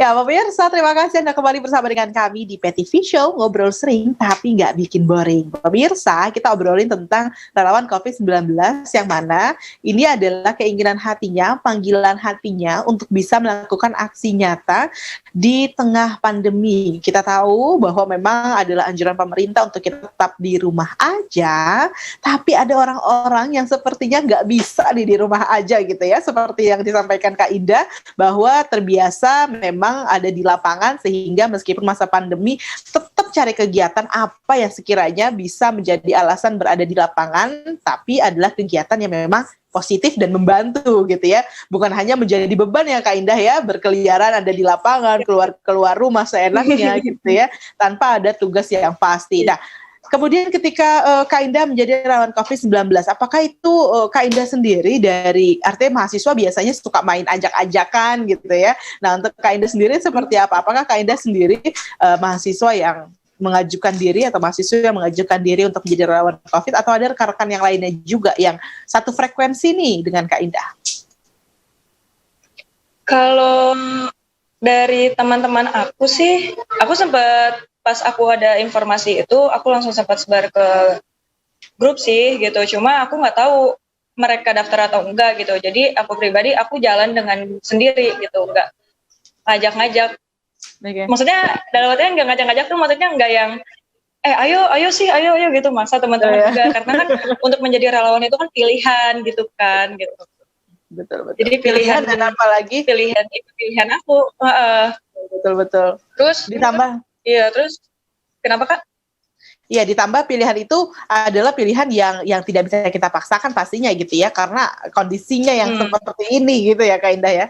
Ya, pemirsa, terima kasih Anda kembali bersama dengan kami di PTV Show, ngobrol sering tapi nggak bikin boring. Pemirsa, kita obrolin tentang relawan COVID-19 yang mana ini adalah keinginan hatinya, panggilan hatinya untuk bisa melakukan aksi nyata di tengah pandemi. Kita tahu bahwa memang adalah anjuran pemerintah untuk kita tetap di rumah aja, tapi ada orang-orang yang sepertinya nggak bisa di rumah aja gitu ya, seperti yang disampaikan Kak Indah, bahwa terbiasa memang ada di lapangan sehingga meskipun masa pandemi tetap cari kegiatan apa yang sekiranya bisa menjadi alasan berada di lapangan, tapi adalah kegiatan yang memang positif dan membantu gitu ya, bukan hanya menjadi beban ya Kak Indah ya, berkeliaran ada di lapangan, keluar rumah seenaknya gitu ya, tanpa ada tugas yang pasti. Nah, kemudian ketika Kak Indah menjadi relawan COVID-19, apakah itu Kak Indah sendiri dari artinya mahasiswa biasanya suka main ajak-ajakan gitu ya. Nah, untuk Kak Indah sendiri seperti apa? Apakah Kak Indah sendiri mahasiswa yang mengajukan diri atau mahasiswa yang mengajukan diri untuk menjadi relawan COVID, atau ada rekan-rekan yang lainnya juga yang satu frekuensi nih dengan Kak Indah? Kalau dari teman-teman aku sih, aku sempat pas aku ada informasi itu, aku langsung sempat sebar ke grup sih gitu. Cuma aku nggak tahu mereka daftar atau enggak gitu. Jadi aku pribadi aku jalan dengan sendiri gitu, nggak ngajak-ngajak. Okay. Maksudnya dalam artian nggak ngajak-ngajak tuh maksudnya nggak yang ayo gitu, masa teman-teman enggak, karena kan untuk menjadi relawan itu kan pilihan gitu kan gitu. Betul. Jadi pilihan dan apalagi pilihan aku. Betul. Terus ditambah. Iya, terus kenapa Kak? Iya, ditambah pilihan itu adalah pilihan yang tidak bisa kita paksakan pastinya gitu ya, karena kondisinya yang seperti ini gitu ya Kak Indah ya.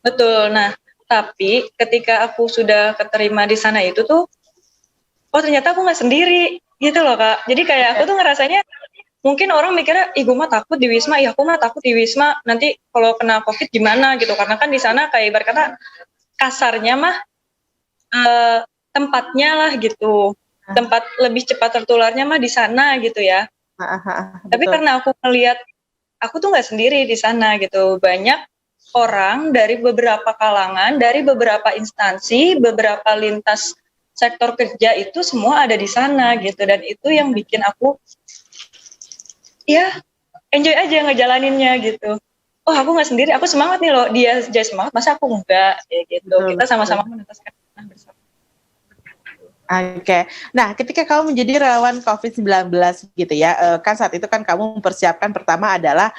Betul. Nah, tapi ketika aku sudah keterima di sana itu tuh, oh ternyata aku nggak sendiri gitu loh Kak. Jadi kayak aku tuh ngerasanya, mungkin orang mikirnya, gue mah takut di Wisma, aku mah takut di Wisma, nanti kalau kena COVID gimana gitu. Karena kan di sana kayak ibarat kata kasarnya mah tempatnya lah gitu. Tempat lebih cepat tertularnya mah di sana gitu ya. Tapi karena aku melihat aku tuh nggak sendiri di sana gitu, banyak orang dari beberapa kalangan, dari beberapa instansi, beberapa lintas sektor kerja itu semua ada di sana gitu, dan itu yang bikin aku ya enjoy aja ngejalaninnya gitu. Oh aku nggak sendiri, aku semangat nih loh, dia semangat masa aku enggak ya gitu. Kita sama-sama menuntaskan bersama. Oke. Nah, ketika kamu menjadi relawan COVID-19 gitu ya, kan saat itu kan kamu mempersiapkan pertama adalah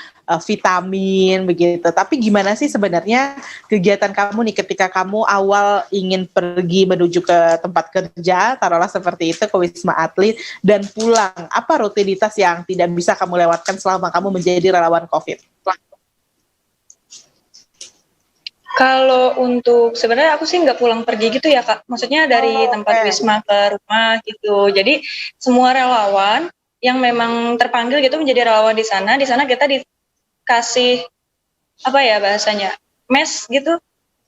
vitamin begitu. Tapi gimana sih sebenarnya kegiatan kamu nih ketika kamu awal ingin pergi menuju ke tempat kerja, taruhlah seperti itu, ke Wisma Atlet, dan pulang? Apa rutinitas yang tidak bisa kamu lewatkan selama kamu menjadi relawan COVID? Kalau untuk sebenarnya aku sih nggak pulang pergi gitu ya Kak, maksudnya dari tempat Wisma ke rumah gitu. Jadi semua relawan yang memang terpanggil gitu menjadi relawan di sana kita dikasih apa ya bahasanya, mes gitu,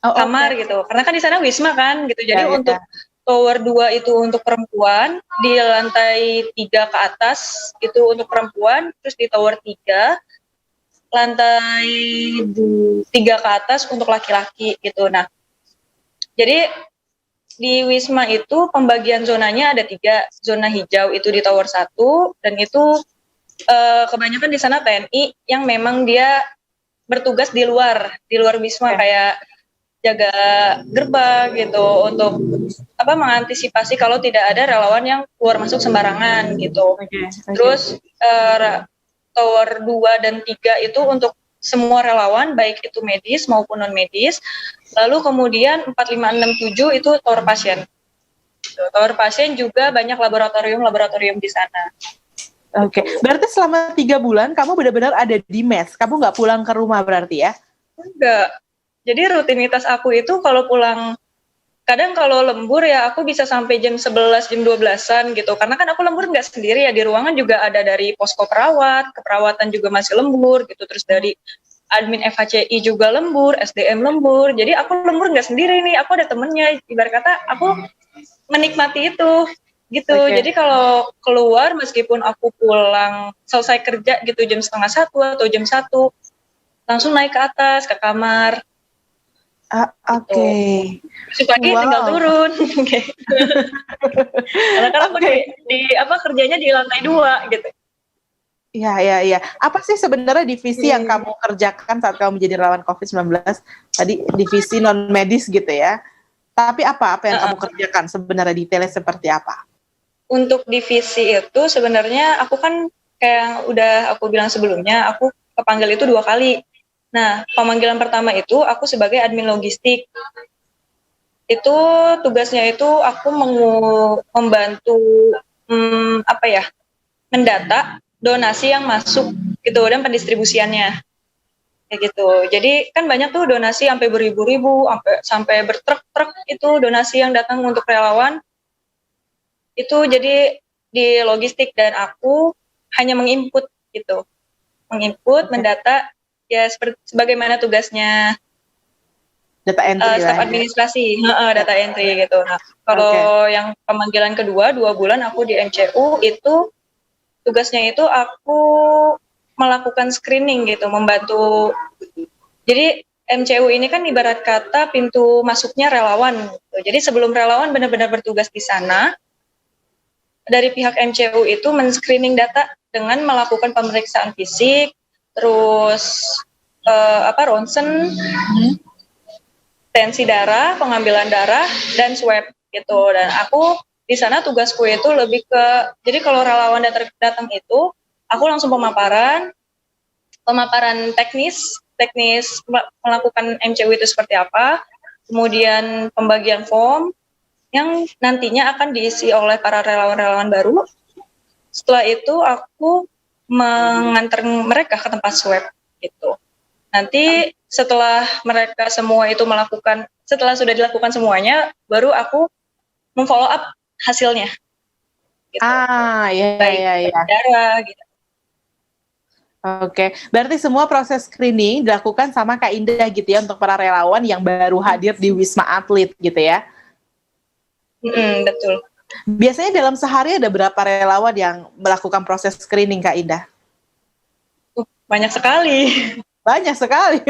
kamar gitu. Karena kan di sana Wisma kan gitu. Jadi untuk tower 2 itu untuk perempuan, di lantai 3 ke atas itu untuk perempuan, terus di tower 3 lantai 3 ke atas untuk laki-laki gitu. Nah, jadi di Wisma itu pembagian zonanya ada 3, zona hijau itu di tower 1, dan itu kebanyakan di sana TNI yang memang dia bertugas di luar Wisma, kayak jaga gerbang gitu, untuk mengantisipasi kalau tidak ada relawan yang keluar masuk sembarangan gitu. Terus tower 2 dan 3 itu untuk semua relawan, baik itu medis maupun non-medis. Lalu kemudian 4, 5, 6, 7 itu tower pasien. Tower pasien juga banyak laboratorium di sana. Oke. Berarti selama 3 bulan kamu benar-benar ada di mes? Kamu nggak pulang ke rumah berarti ya? Enggak. Jadi rutinitas aku itu kalau pulang, kadang kalau lembur ya aku bisa sampai jam 11, jam 12-an gitu. Karena kan aku lembur nggak sendiri ya, di ruangan juga ada dari posko perawat, keperawatan juga masih lembur gitu. Terus dari admin FHCI juga lembur, SDM lembur. Jadi aku lembur nggak sendiri nih, aku ada temennya. Ibarat kata aku menikmati itu gitu. Jadi kalau keluar, meskipun aku pulang selesai kerja gitu jam 12:30 atau jam 1, langsung naik ke atas, ke kamar. Oke. Besok pagi tinggal turun. Karena kan aku kerjanya di lantai 2 gitu. Iya. Apa sih sebenarnya divisi yang kamu kerjakan saat kamu menjadi relawan COVID-19? Tadi divisi non medis gitu ya. Tapi apa yang kamu kerjakan sebenarnya, detailnya seperti apa? Untuk divisi itu sebenarnya aku kan kayak yang udah aku bilang sebelumnya, aku kepanggil itu 2 kali. Nah, pemanggilan pertama itu aku sebagai admin logistik. Itu tugasnya itu aku membantu mendata donasi yang masuk gitu dan pendistribusiannya kayak gitu. Jadi kan banyak tuh donasi sampai beribu-ribu, sampai bertruk-truk itu donasi yang datang untuk relawan. Itu jadi di logistik dan aku hanya menginput gitu. Mendata ya sebagaimana tugasnya data entry staf administrasi, data entry gitu. Nah, kalau yang pemanggilan kedua 2 bulan aku di MCU itu tugasnya itu aku melakukan screening gitu, membantu. Jadi MCU ini kan ibarat kata pintu masuknya relawan gitu. Jadi sebelum relawan benar-benar bertugas di sana, dari pihak MCU itu men-screening data dengan melakukan pemeriksaan fisik, terus ronsen, tensi darah, pengambilan darah, dan swab gitu. Dan aku di sana tugasku itu lebih ke, jadi kalau relawan datang itu, aku langsung pemaparan teknis melakukan MCU itu seperti apa, kemudian pembagian form yang nantinya akan diisi oleh para relawan-relawan baru. Setelah itu aku mengantar mereka ke tempat swab gitu. Nanti setelah mereka semua itu setelah sudah dilakukan semuanya, baru aku memfollow up hasilnya. Gitu. Iya. Darah gitu. Oke, berarti semua proses screening dilakukan sama Kak Indah gitu ya untuk para relawan yang baru hadir di Wisma Atlet gitu ya? Betul. Biasanya dalam sehari ada berapa relawan yang melakukan proses screening, Kak Indah? Banyak sekali. Banyak sekali.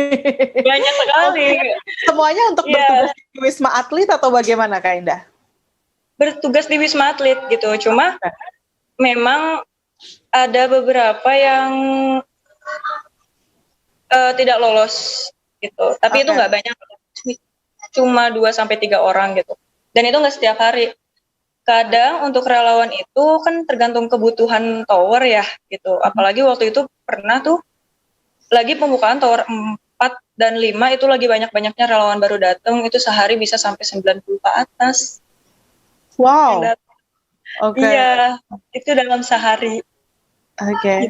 Semuanya untuk bertugas di Wisma Atlet atau bagaimana, Kak Indah? Bertugas di Wisma Atlet gitu, cuma memang ada beberapa yang tidak lolos gitu, tapi itu nggak banyak, cuma 2-3 orang gitu, dan itu nggak setiap hari. Kadang untuk relawan itu kan tergantung kebutuhan tower ya gitu, apalagi waktu itu pernah tuh lagi pembukaan tower 4 dan 5 itu lagi banyak-banyaknya relawan baru datang, itu sehari bisa sampai 90 ke atas. Wow. Iya, itu dalam sehari. Gitu.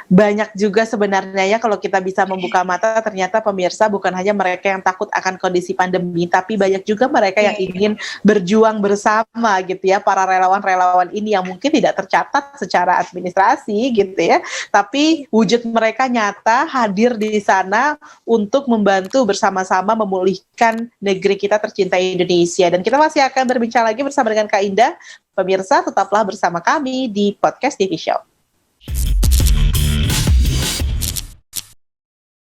Banyak juga sebenarnya ya kalau kita bisa membuka mata, ternyata pemirsa bukan hanya mereka yang takut akan kondisi pandemi, tapi banyak juga mereka yang ingin berjuang bersama gitu ya, para relawan-relawan ini yang mungkin tidak tercatat secara administrasi gitu ya, tapi wujud mereka nyata hadir di sana untuk membantu bersama-sama memulihkan negeri kita tercinta Indonesia. Dan kita masih akan berbincang lagi bersama dengan Kak Indah. Pemirsa, tetaplah bersama kami di Podcast TV Show.